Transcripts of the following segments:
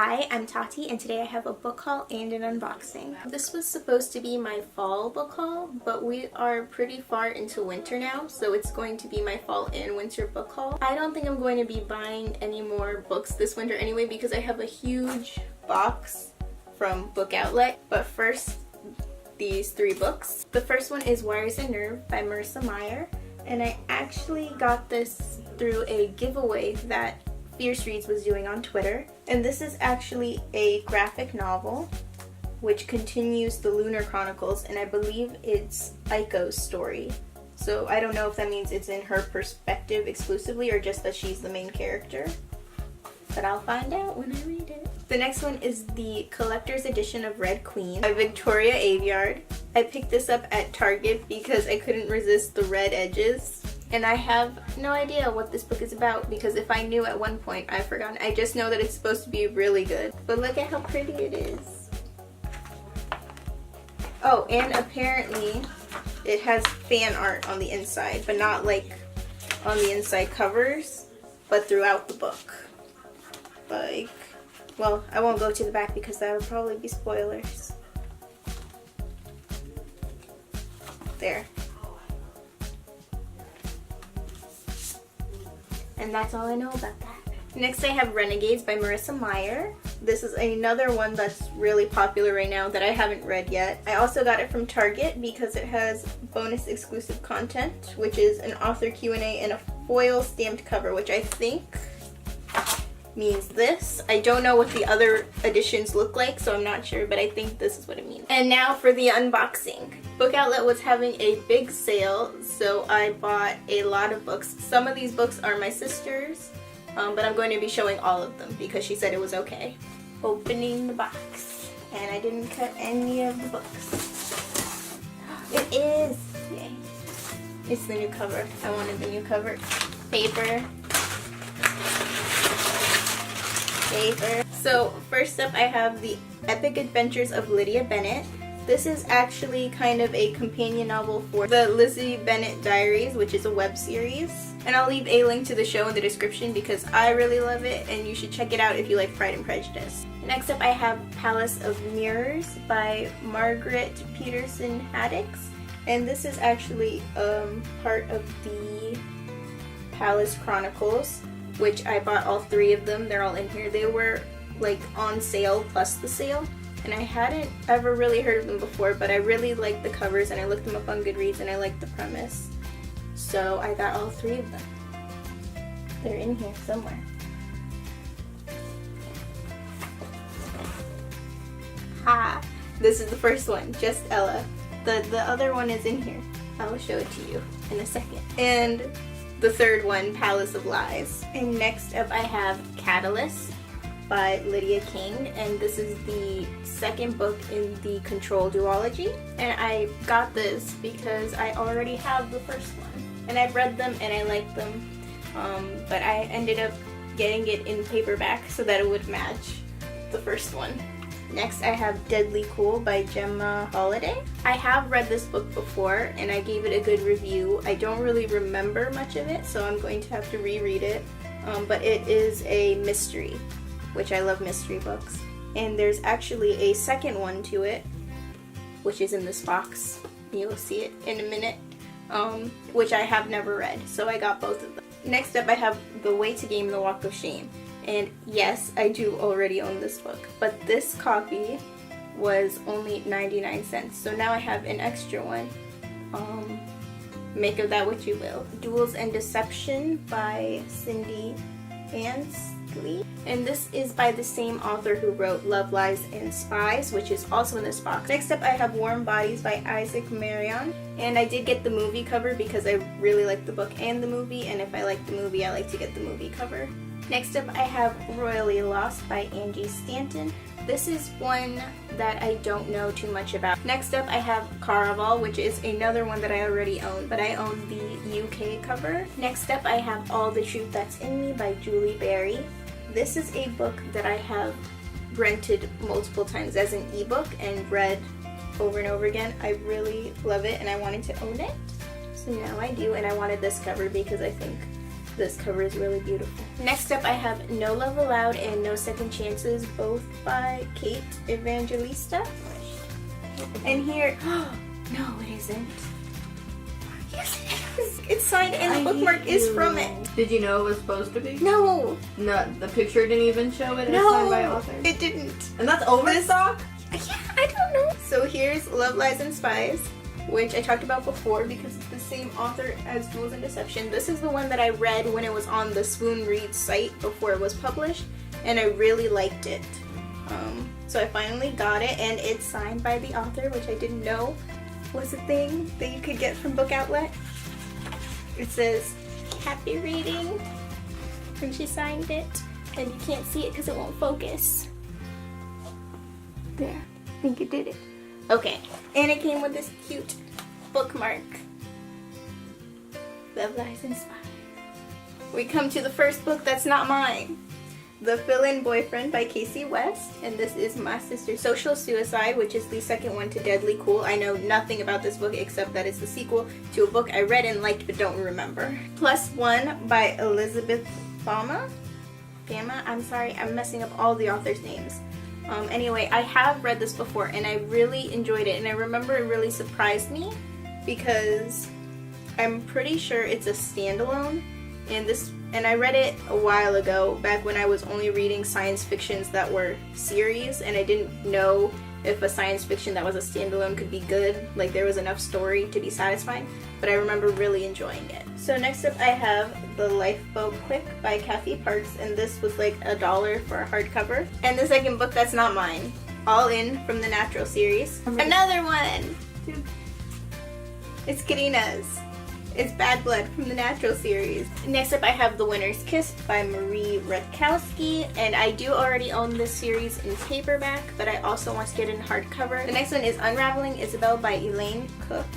Hi, I'm Tati, and today I have a book haul and an unboxing. This was supposed to be my fall book haul, but we are pretty far into winter now, so it's going to be my fall and winter book haul. I don't think I'm going to be buying any more books this winter anyway because I have a huge box from Book Outlet. But first, these three books. The first one is Wires and Nerve by Marissa Meyer, and I actually got this through a giveaway that Fierce Reads was doing on Twitter. And this is actually a graphic novel which continues the Lunar Chronicles, and I believe it's Aiko's story. So I don't know if that means it's in her perspective exclusively or just that she's the main character. But I'll find out when I read it. The next one is the collector's edition of Red Queen by Victoria Aveyard. I picked this up at Target because I couldn't resist the red edges. And I have no idea what this book is about because if I knew at one point, I've forgotten. I just know that it's supposed to be really good. But look at how pretty it is. Oh, and apparently it has fan art on the inside, but not like on the inside covers, but throughout the book. Like, well, I won't go to the back because that would probably be spoilers. There. And that's all I know about that. Next I have Renegades by Marissa Meyer. This is another one that's really popular right now that I haven't read yet. I also got it from Target because it has bonus exclusive content, which is an author Q&A and a foil stamped cover, which I think means this. I don't know what the other editions look like, so I'm not sure, but I think this is what it means. And now for the unboxing. Book Outlet was having a big sale, so I bought a lot of books. Some of these books are my sister's, but I'm going to be showing all of them because she said it was okay. Opening the box, and I didn't cut any of the books. It is! Yay. It's the new cover. I wanted the new cover. Paper. So first up I have The Epic Adventures of Lydia Bennet. This is actually kind of a companion novel for the Lizzie Bennet Diaries, which is a web series. And I'll leave a link to the show in the description because I really love it and you should check it out if you like Pride and Prejudice. Next up I have Palace of Mirrors by Margaret Peterson Haddix. And this is actually part of the Palace Chronicles, which I bought all three of them. They're all in here. They were like on sale plus the sale, and I hadn't ever really heard of them before, but I really liked the covers and I looked them up on Goodreads and I liked the premise. So I got all three of them. They're in here somewhere. Ha! This is the first one, Just Ella. The other one is in here. I will show it to you in a second. And the third one, Palace of Lies. And next up I have Catalyst by Lydia King, and this is the second book in the Control duology. And I got this because I already have the first one. And I've read them and I like them, but I ended up getting it in paperback so that it would match the first one. Next I have Deadly Cool by Gemma Holiday. I have read this book before and I gave it a good review. I don't really remember much of it, so I'm going to have to reread it. But it is a mystery, which I love mystery books. And there's actually a second one to it, which is in this box. You'll see it in a minute, which I have never read, so I got both of them. Next up I have The Way to Game the Walk of Shame. And yes, I do already own this book, but this copy was only 99 cents. So now I have an extra one. Make of that what you will. Duels and Deception by Cindy Ansley. And this is by the same author who wrote Love, Lies, and Spies, which is also in this box. Next up I have Warm Bodies by Isaac Marion. And I did get the movie cover because I really like the book and the movie, and if I like the movie, I like to get the movie cover. Next up I have Royally Lost by Angie Stanton. This is one that I don't know too much about. Next up I have Caraval, which is another one that I already own, but I own the UK cover. Next up I have All the Truth That's in Me by Julie Berry. This is a book that I have rented multiple times as an ebook and read over and over again. I really love it and I wanted to own it. So now I do, and I wanted this cover because I think This cover is really beautiful. Next up I have No Love Allowed and No Second Chances, both by Kate Evangelista. And here, no it isn't. Yes it is! It's signed and the bookmark is from it. Did you know it was supposed to be? No! No, the picture didn't even show it. No! It's signed by author. It didn't. And that's overstock? Yeah, I don't know. So here's Love, Lies, and Spies, which I talked about before because it's the same author as Jewels and Deception. This is the one that I read when it was on the Swoon Reads site before it was published, and I really liked it. So I finally got it, and it's signed by the author, which I didn't know was a thing that you could get from Book Outlet. It says, "Happy reading," when she signed it, and you can't see it because it won't focus. There, I think it did it. Okay, and it came with this cute bookmark. Love, Lies, and Spies. We come to the first book that's not mine. The Fill-In Boyfriend by Casey West, and this is My Sister's Social Suicide, which is the second one to Deadly Cool. I know nothing about this book except that it's the sequel to a book I read and liked but don't remember. Plus One by Elizabeth Fama? I'm sorry, I'm messing up all the authors' names. Anyway, I have read this before and I really enjoyed it, and I remember it really surprised me because I'm pretty sure it's a standalone, and I read it a while ago, back when I was only reading science fictions that were series, and I didn't know if a science fiction that was a standalone could be good, like there was enough story to be satisfying, but I remember really enjoying it. So next up I have The Lifeboat Quick by Kathy Parks, and this was like $1 for a hardcover. And the second book that's not mine, All In from the Natural series. Another one! It's Karina's. It's Bad Blood from the Natural series. Next up I have The Winter's Kiss by Marie Rutkowski, and I do already own this series in paperback, but I also want to get it in hardcover. The next one is Unraveling Isabel by Elaine Cook,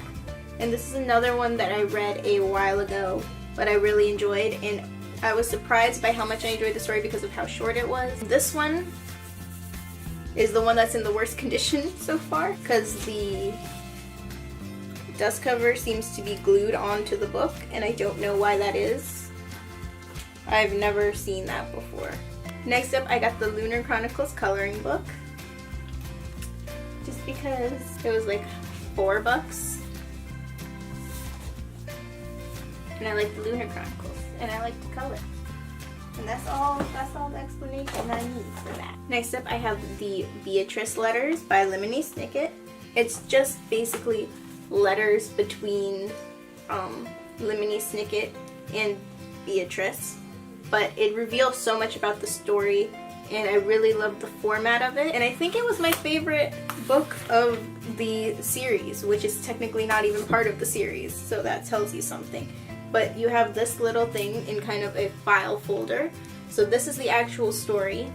and this is another one that I read a while ago, but I really enjoyed, and I was surprised by how much I enjoyed the story because of how short it was. This one is the one that's in the worst condition so far, because the dust cover seems to be glued onto the book, and I don't know why that is. I've never seen that before. Next up I got the Lunar Chronicles coloring book, just because it was like $4, and I like the Lunar Chronicles and I like the color, and that's all the explanation I need for that. Next up I have the Beatrice Letters by Lemony Snicket. It's just basically letters between Lemony Snicket and Beatrice, but it reveals so much about the story, and I really loved the format of it, and I think it was my favorite book of the series, which is technically not even part of the series, so that tells you something. But you have this little thing in kind of a file folder, so this is the actual story,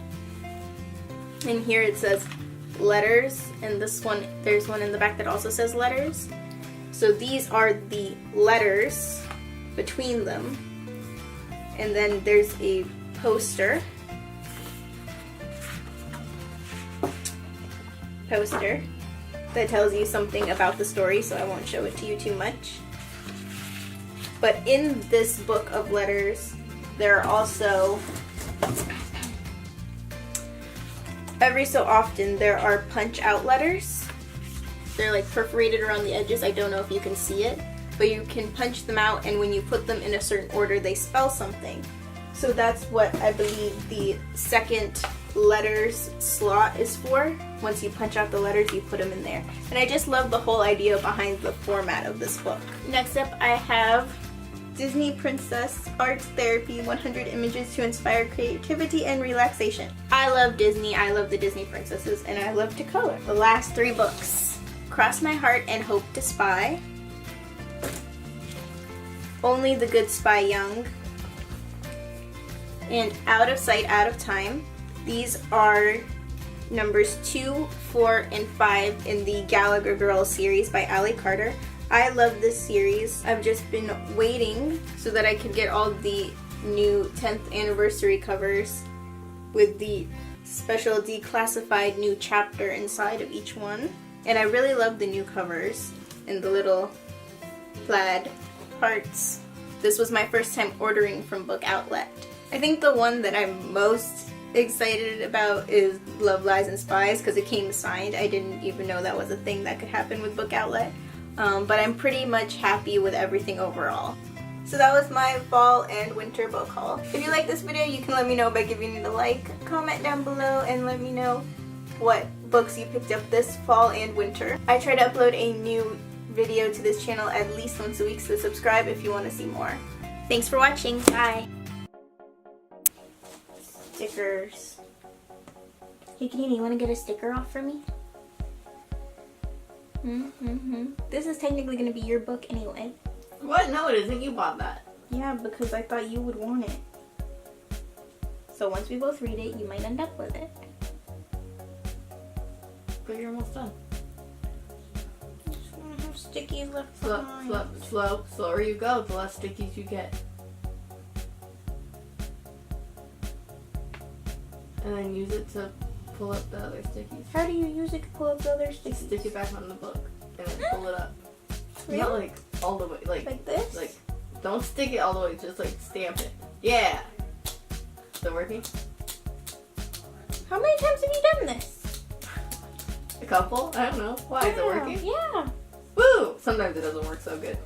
and here it says letters, and this one, there's one in the back that also says letters. So these are the letters between them, and then there's a poster that tells you something about the story, so I won't show it to you too much. But in this book of letters, there are also, every so often, there are punch-out letters. They're like perforated around the edges. I don't know if you can see it, but you can punch them out, and when you put them in a certain order, they spell something. So that's what I believe the second letters slot is for. Once you punch out the letters, you put them in there. And I just love the whole idea behind the format of this book. Next up, I have Disney Princess Art Therapy, 100 Images to Inspire Creativity and Relaxation. I love Disney, I love the Disney princesses, and I love to color. The last 3 books. Cross My Heart and Hope to Spy, Only the Good Spy Young, and Out of Sight, Out of Time. These are numbers 2, 4, and 5 in the Gallagher Girls series by Ally Carter. I love this series. I've just been waiting so that I could get all the new 10th anniversary covers with the special declassified new chapter inside of each one. And I really love the new covers and the little plaid parts. This was my first time ordering from Book Outlet. I think the one that I'm most excited about is Love, Lies, and Spies because it came signed. I didn't even know that was a thing that could happen with Book Outlet. But I'm pretty much happy with everything overall. So that was my fall and winter book haul. If you like this video, you can let me know by giving it a like, comment down below, and let me know what books you picked up this fall and winter. I try to upload a new video to this channel at least once a week, so subscribe if you want to see more. Thanks for watching. Bye. Stickers. Hey, Kenny, you want to get a sticker off for me? This is technically going to be your book anyway. What? No, it isn't. You bought that. Yeah, because I thought you would want it. So once we both read it, you might end up with it. But you're almost done. I just want to have stickies left behind. Slower you go, the less stickies you get. And then use it to pull up the other stickies. How do you use it to pull up the other stickies? Stick it back on the book and then pull it up. Really? Not like all the way, like this? Like, don't stick it all the way, just like stamp it. Yeah! Is it working? How many times have you done this? A couple? I don't know. Why? Is it working? Yeah. Woo! Sometimes it doesn't work so good.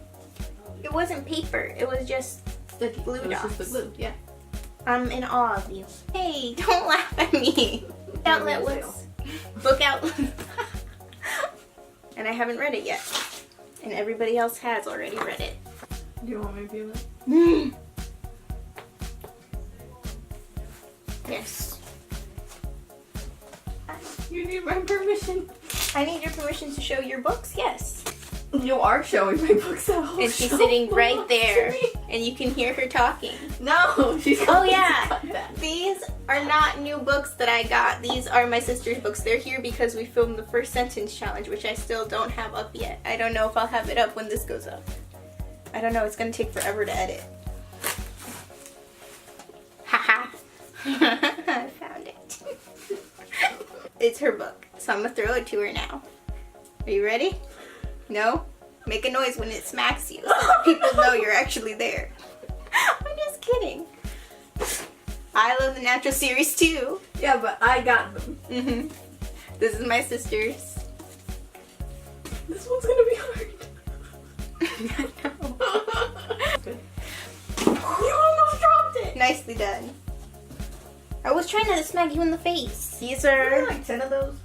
It wasn't paper. It was just Sticky. glue It was dots. just the glue, yeah. I'm in awe of you. Hey, don't laugh at me. Outlet was Book Outlet. And I haven't read it yet. And everybody else has already read it. Do you want me to feel it? Yes. You need my permission. I need your permission to show your books, yes. You are showing my books out. And she's sitting right there. And you can hear her talking. No, she's Oh yeah, these are not new books that I got. These are my sister's books. They're here because we filmed the first sentence challenge, which I still don't have up yet. I don't know if I'll have it up when this goes up. I don't know, it's gonna take forever to edit. Haha. I found it. It's her book, so I'm gonna throw it to her now. Are you ready? No? Make a noise when it smacks you so that people know you're actually there. I'm just kidding. I love the Natural series too. Yeah, but I got them. This is my sister's. This one's gonna be hard. I know. You almost dropped it. Nicely done. I was trying to smack you in the face. These Are there are... like 10 of those?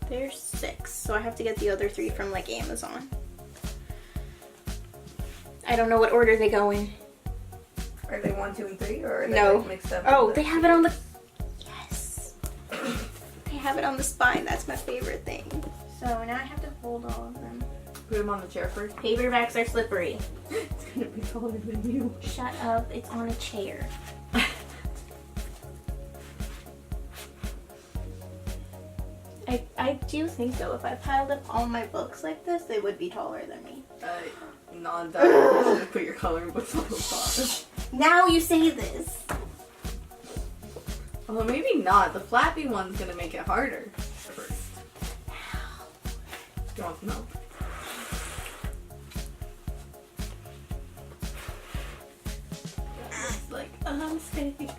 There's 6, so I have to get the other 3 from like Amazon. I don't know what order they go in. Are they 1, 2, and 3, or are they No. like mixed up? Oh, they have it on the... Yes. They have it on the spine. That's my favorite thing. So now I have to fold all of them. Put them on the chair first. Paperbacks are slippery. It's gonna be taller than you. Shut up. It's on a chair. I do think though, if I piled up all my books like this, they would be taller than me. Non-done. Put your coloring books on the top. Now you say this. Well, maybe not. The flappy one's gonna make it harder first. Do you want some help? It's like a mistake.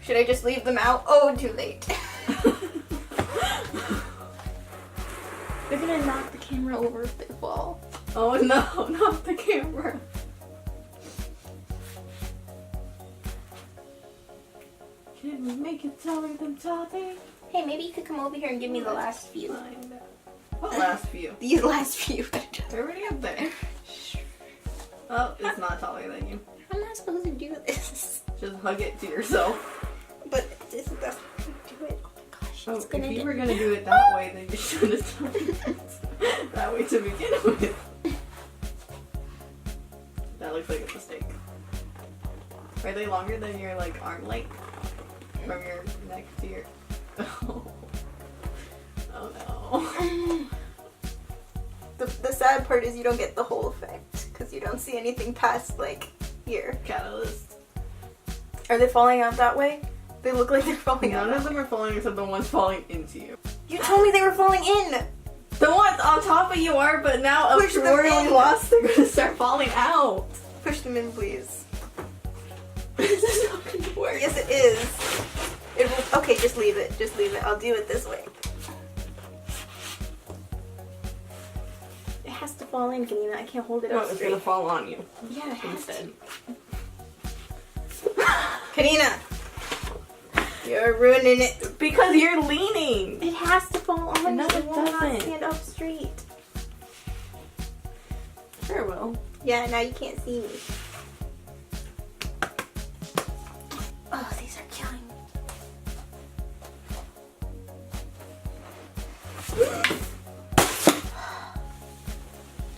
Should I just leave them out? Oh, too late. They're gonna knock the camera over if they fall. Oh no, not the camera. Can we make it taller than Tati? Hey, maybe you could come over here and give me the last few. What last few? These last few. They're already up there. Oh, it's not taller than you. I'm not supposed to do this. Just hug it to yourself. But this is not how you do it. Oh my gosh, Oh, it's gonna if you get... were gonna do it that way, then you should have done it that way to begin with. That looks like a mistake. Are they longer than your like arm length? From your neck to your... Oh no. The sad part is you don't get the whole effect because you don't see anything past like here. Catalyst. Are they falling out that way? They look like they're falling out. None of them are falling except the ones falling into you. You told me they were falling in! The ones on top of you are, but now Push them after we're in. lost, they're gonna start falling out. Push them in, please. This is not gonna work. Yes, it is. It will, okay, just leave it. Just leave it. I'll do it this way. It has to fall in, Kanina. I can't hold it No, up it's straight. gonna fall on you. Yeah, it has Instead. to. Kanina! You're ruining it. Because you're leaning. It has to fall on. No, you. it will not doesn't. stand up straight. Sure it will. Yeah, now you can't see me. Oh, these are killing me.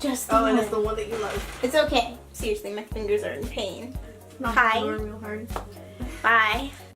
Just Oh, and one. it's the one that you love. It's okay. Seriously, my fingers are in pain. Not Hi. real hard. Bye.